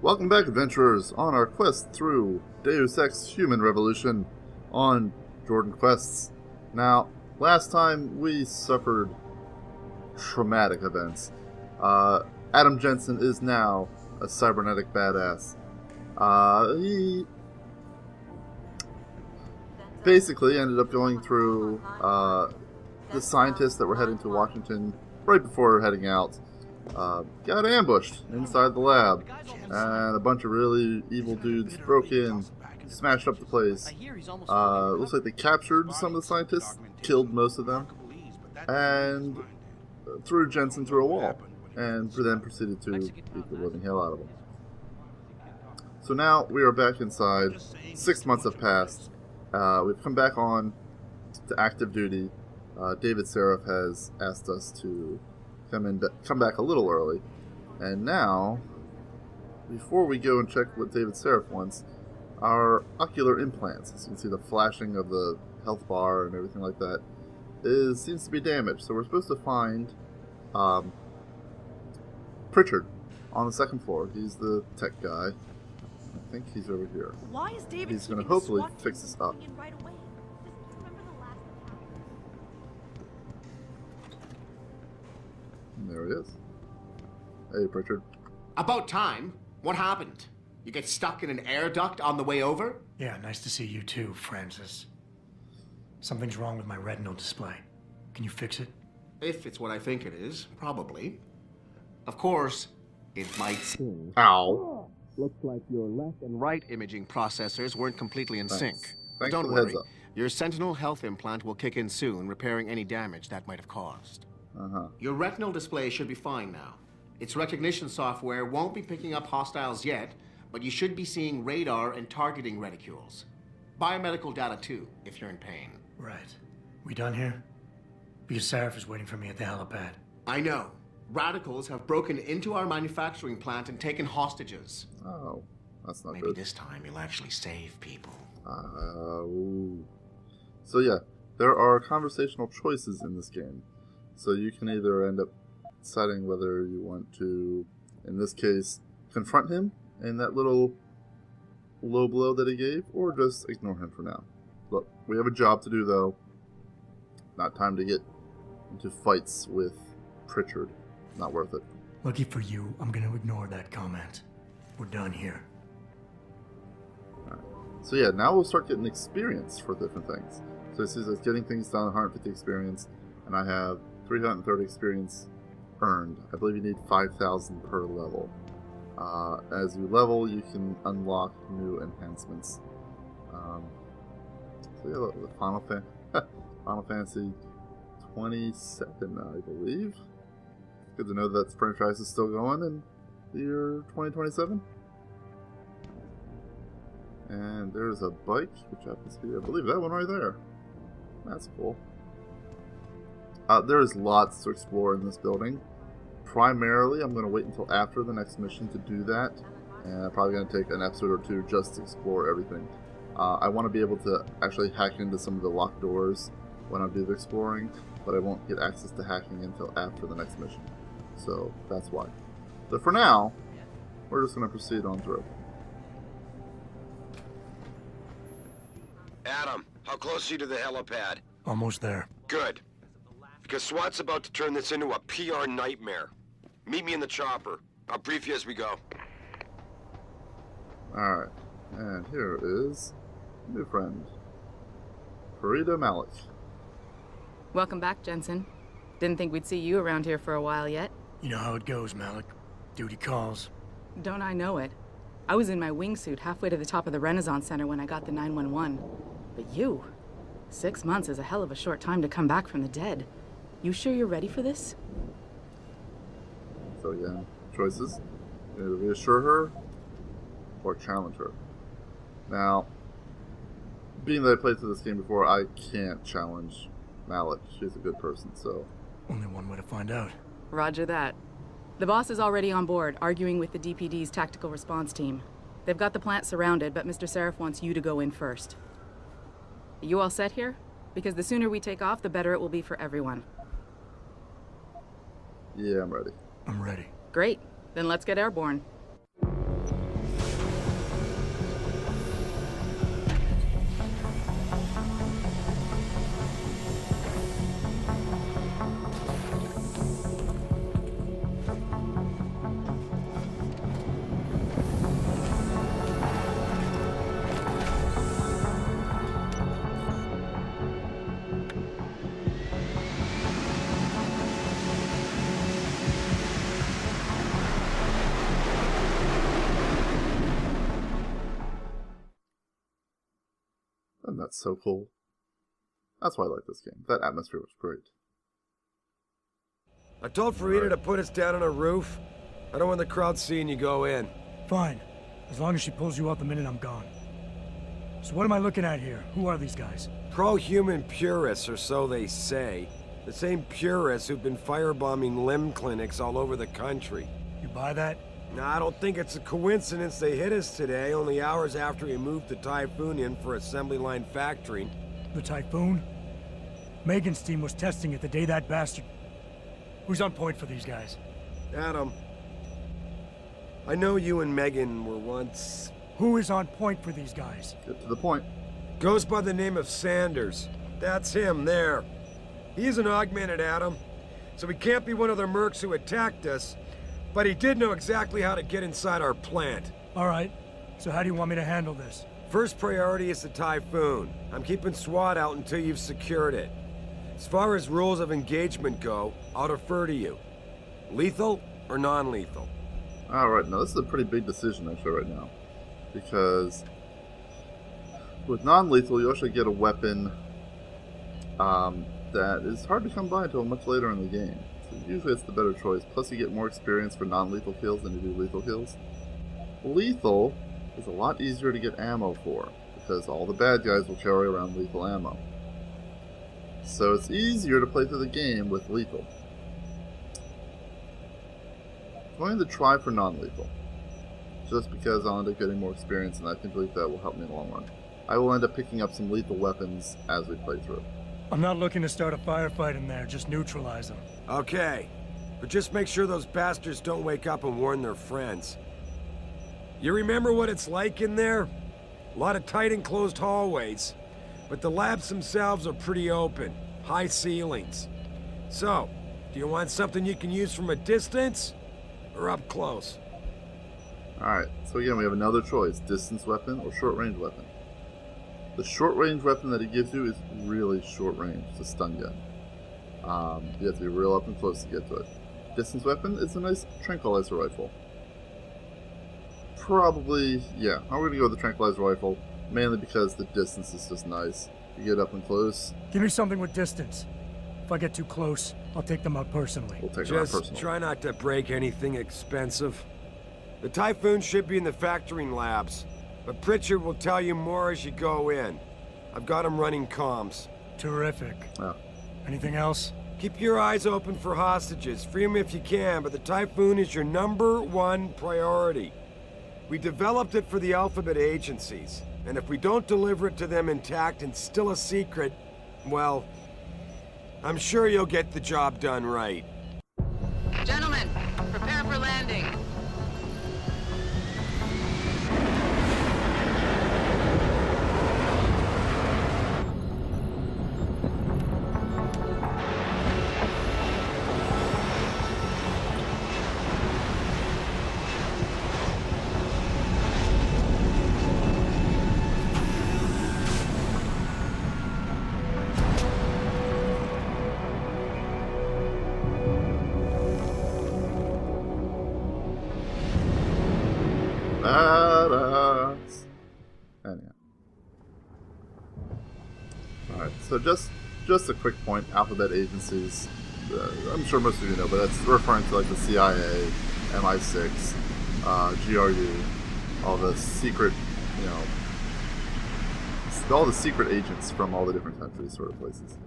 Welcome back, adventurers, on our quest through Deus Ex Human Revolution on Jordan Quests. Now, last time we suffered traumatic events. Adam Jensen is now a cybernetic badass. He basically ended up going through the scientists that were heading to Washington right before heading out. Got ambushed inside the lab, and a bunch of really evil dudes broke in, smashed up the place. Looks like they captured some of the scientists, killed most of them, and threw Jensen through a wall, and then proceeded to beat the living hell out of him. So now we are back inside. 6 months have passed. We've come back on to active duty. David Seraph has asked us to come back a little early. And now, before we go and check what David Seraph wants, our ocular implants, as you can see the flashing of the health bar and everything like that, seems to be damaged. So we're supposed to find Pritchard on the second floor. He's the tech guy. I think he's over here. Why is David He's going to hopefully fix this up. Right away? There he is. Hey, Pritchard. About time. What happened? You get stuck in an air duct on the way over? Yeah, nice to see you too, Francis. Something's wrong with my retinal display. Can you fix it? If it's what I think it is, probably. Of course, it might. Ow. Looks like your left and right imaging processors weren't completely in sync. Thanks Don't for the worry. heads up. Your Sentinel health implant will kick in soon, repairing any damage that might have caused. Your retinal display should be fine now. Its recognition software won't be picking up hostiles yet, but you should be seeing radar and targeting reticules. Biomedical data too, if you're in pain. Right. We done here? Because Seraph is waiting for me at the helipad. I know. Radicals have broken into our manufacturing plant and taken hostages. Oh, that's not Maybe good. this time you'll actually save people. So yeah, there are conversational choices in this game. So you can either end up deciding whether you want to, in this case, confront him in that little low blow that he gave, or just ignore him for now. Look, we have a job to do though. Not time to get into fights with Pritchard. Not worth it. Lucky for you, I'm gonna ignore that comment. We're done here. Alright. So yeah, now we'll start getting experience for different things. So it says it's getting things done, 150 experience, and I have 330 experience earned. I believe you need 5,000 per level. As you level, you can unlock new enhancements. So yeah, the Final Fantasy 27, I believe. Good to know that the franchise is still going in the year 2027. And there's a bike, which happens to be, I believe, that one right there. That's cool. There's lots to explore in this building. Primarily, I'm going to wait until after the next mission to do that. And I'm probably going to take an episode or two just to explore everything. I want to be able to actually hack into some of the locked doors when I do the exploring, but I won't get access to hacking until after the next mission. So that's why. But for now, we're just going to proceed on through. Adam, how close are you to the helipad? Almost there. Good. Because SWAT's about to turn this into a PR nightmare. Meet me in the chopper. I'll brief you as we go. Alright, and here is new friend, Farida Malik. Welcome back, Jensen. Didn't think we'd see you around here for a while yet. You know how it goes, Malik. Duty calls. Don't I know it? I was in my wingsuit halfway to the top of the Renaissance Center when I got the 911. But you? 6 months is a hell of a short time to come back from the dead. You sure you're ready for this? So yeah, choices. Either reassure her or challenge her. Now, being that I played through this game before, I can't challenge Malik. She's a good person, so... Only one way to find out. Roger that. The boss is already on board, arguing with the DPD's tactical response team. They've got the plant surrounded, but Mr. Seraph wants you to go in first. Are you all set here? Because the sooner we take off, the better it will be for everyone. Yeah, I'm ready. I'm ready. Great. Then let's get airborne. that's so cool. That's why I like this game. That atmosphere was great. I told Farida to put us down on a roof. I don't want the crowd seeing you go in. Fine. As long as she pulls you out the minute I'm gone. So what am I looking at here? Who are these guys? Pro-human purists, or so they say. The same purists who've been firebombing limb clinics all over the country. You buy that? Now, I don't think it's a coincidence they hit us today, only hours after we moved the Typhoon in for assembly line factory. The Typhoon? Megan's team was testing it the day that bastard... Who's on point for these guys? Adam, I know you and Megan were once... Who is on point for these guys? Get to the point. Goes by the name of Sanders. That's him, there. He's an augmented Adam, so he can't be one of the mercs who attacked us, but he did know exactly how to get inside our plant. All right. So how do you want me to handle this? First priority is the Typhoon. I'm keeping SWAT out until you've secured it. As far as rules of engagement go, I'll defer to you. Lethal or non-lethal? Alright, now this is a pretty big decision actually right now. Because with non-lethal, you actually get a weapon that is hard to come by until much later in the game. So usually it's the better choice. Plus you get more experience for non-lethal kills than you do lethal kills. Lethal is a lot easier to get ammo for, because all the bad guys will carry around lethal ammo. So it's easier to play through the game with lethal. I'm going to try for non-lethal, just because I'll end up getting more experience, and I believe that will help me in the long run. I will end up picking up some lethal weapons as we play through. I'm not looking to start a firefight in there, just neutralize them. Okay, but just make sure those bastards don't wake up and warn their friends. You remember what it's like in there? A lot of tight enclosed hallways, but the labs themselves are pretty open, high ceilings. So, do you want something you can use from a distance, or up close? Alright, so again we have another choice, distance weapon or short range weapon. The short range weapon that it gives you is really short range, it's a stun gun. You have to be real up and close to get to it. Distance weapon is a nice tranquilizer rifle. Probably, yeah, I'm going to go with the tranquilizer rifle, mainly because the distance is just nice. You get up and close. Give me something with distance. If I get too close, I'll take them out personally. We'll take them out Just personally. try not to break anything expensive. The Typhoon should be in the factoring labs, but Pritchard will tell you more as you go in. I've got him running comms. Terrific. Yeah. Anything else? Keep your eyes open for hostages. Free them if you can, but the Typhoon is your #1 priority. We developed it for the Alphabet agencies, and if we don't deliver it to them intact and still a secret, well, I'm sure you'll get the job done right. Gentlemen, prepare for landing. Badass. Anyhow. Alright, so just a quick point, Alphabet agencies, I'm sure most of you know, but that's referring to like the CIA, MI6, GRU, all the secret, you know, all the secret agents from all the different countries, sort of places.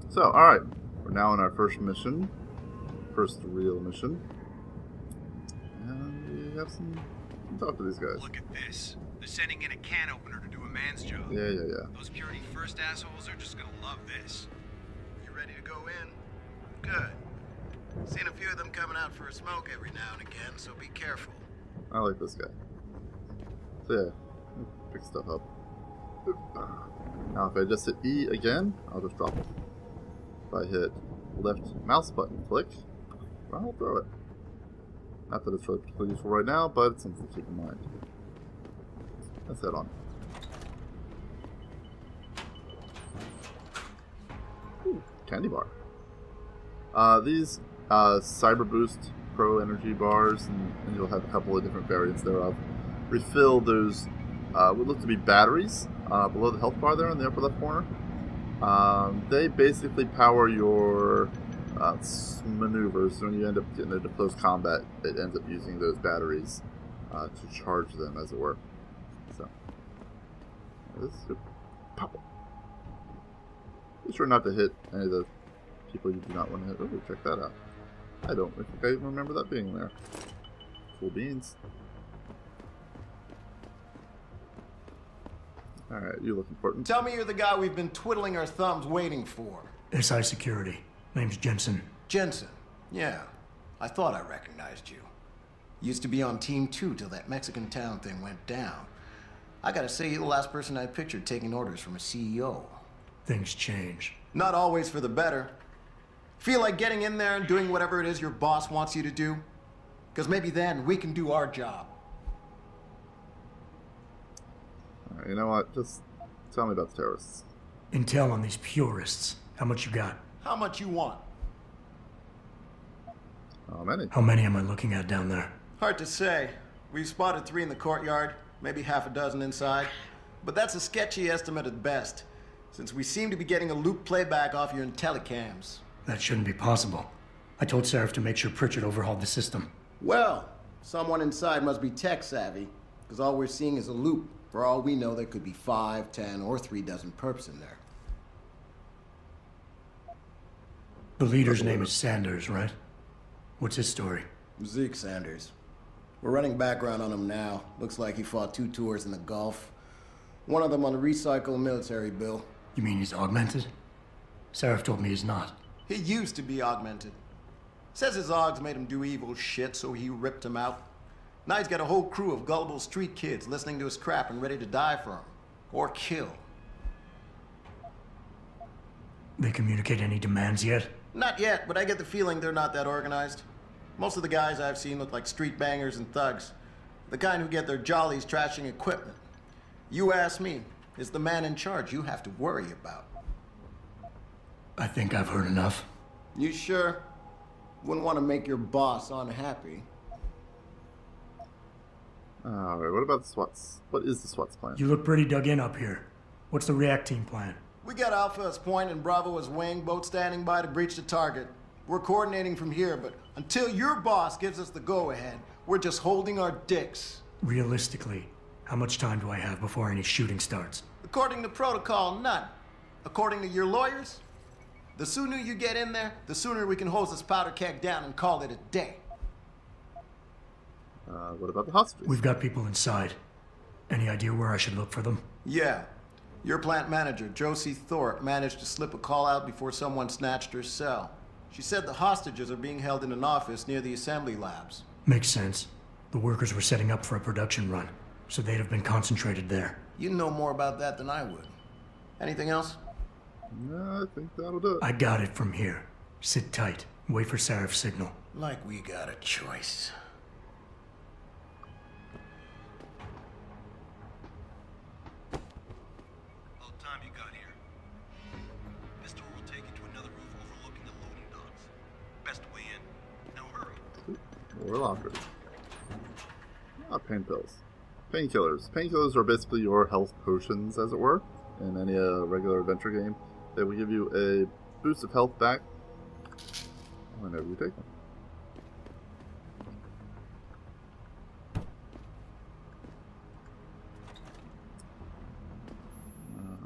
So, alright, we're now in our first mission, first real mission, and we have some... talk to these guys. Look at this. They're sending in a can opener to do a man's job. Yeah. Those Purity First assholes are just gonna love this. You ready to go in? Good. Seen a few of them coming out for a smoke every now and again, so be careful. I like this guy. So yeah, pick stuff up. Now if I just hit E again, I'll just drop it. If I hit left mouse button click, I'll throw it. Not that it's really particularly useful right now, but it's something to keep in mind. Let's head on. Ooh, candy bar. These Cyber Boost Pro Energy bars, and you'll have a couple of different variants thereof, refill those what look to be batteries below the health bar there in the upper left corner. They basically power your maneuvers. When you end up getting into close combat, it ends up using those batteries to charge them, as it were. So, this is pop. Be sure not to hit any of the people you do not want to hit. Oh, check that out. I don't think I even remember that being there. Cool beans. Alright, you look important. Tell me you're the guy we've been twiddling our thumbs waiting for. SI Security. Name's Jensen. Jensen. Yeah. I thought I recognized you. Used to be on Team 2 till that Mexican town thing went down. I gotta say, you're the last person I pictured taking orders from a CEO. Things change. Not always for the better. Feel like getting in there and doing whatever it is your boss wants you to do? Because maybe then we can do our job. Alright, you know what? Just tell me about the terrorists. Intel on these purists. How much you got? How much you want? How many? How many am I looking at down there? Hard to say. We've spotted 3 in the courtyard, maybe half a dozen inside. But that's a sketchy estimate at best, since we seem to be getting a loop playback off your telecams. That shouldn't be possible. I told Seraph to make sure Pritchard overhauled the system. Well, someone inside must be tech savvy, because all we're seeing is a loop. For all we know, there could be 5, 10, or 3 dozen perps in there. The leader's name is Sanders, right? What's his story? Zeke Sanders. We're running background on him now. Looks like he fought 2 tours in the Gulf. One of them on a recycled military bill. You mean he's augmented? Seraph told me he's not. He used to be augmented. Says his augs made him do evil shit, so he ripped him out. Now he's got a whole crew of gullible street kids listening to his crap and ready to die for him. Or kill. They communicate any demands yet? Not yet, but I get the feeling they're not that organized. Most of the guys I've seen look like street bangers and thugs. The kind who get their jollies trashing equipment. You ask me, it's the man in charge you have to worry about. I think I've heard enough. You sure? Wouldn't want to make your boss unhappy. Alright, what about the SWATs? What is the SWATs plan? You look pretty dug in up here. What's the react team plan? We got Alpha as point and Bravo as wing, both standing by to breach the target. We're coordinating from here, but until your boss gives us the go-ahead, we're just holding our dicks. Realistically, how much time do I have before any shooting starts? According to protocol, none. According to your lawyers, the sooner you get in there, the sooner we can hose this powder keg down and call it a day. What about the hostages? We've got people inside. Any idea where I should look for them? Yeah. Your plant manager, Josie Thorpe, managed to slip a call out before someone snatched her cell. She said the hostages are being held in an office near the assembly labs. Makes sense. The workers were setting up for a production run, so they'd have been concentrated there. You know more about that than I would. Anything else? No, I think that'll do it. I got it from here. Sit tight. Wait for Seraph's signal. Like we got a choice. About time you got here. This tour will take you to another roof overlooking the loading docks. Best way in. Now hurry. More lockers. Pain pills. Painkillers. Painkillers are basically your health potions, as it were, in any regular adventure game. They will give you a boost of health back whenever you take them.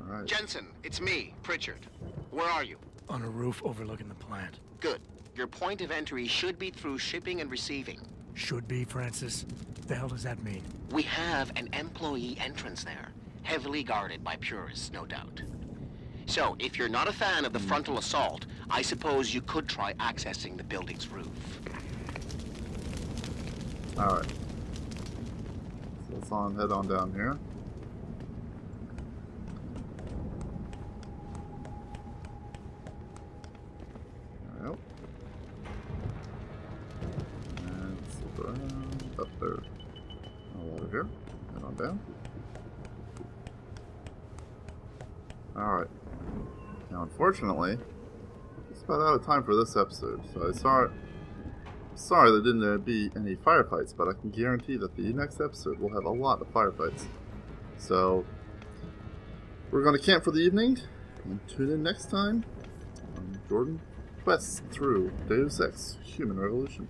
Alright. Jensen, it's me, Pritchard. Where are you? On a roof overlooking the plant. Good. Your point of entry should be through shipping and receiving. Should be, Francis. The hell does that mean? We have an employee entrance there, heavily guarded by purists, no doubt. So, if you're not a fan of the frontal assault, I suppose you could try accessing the building's roof. Alright. So let's head on down here. Alright. And slip around up there. All over here. Head on down. Alright. Now, unfortunately, it's about out of time for this episode, so sorry there didn't be any firefights, but I can guarantee that the next episode will have a lot of firefights. So, We're going to camp for the evening, and tune in next time on Jordan quests through Deus Ex: Human Revolution.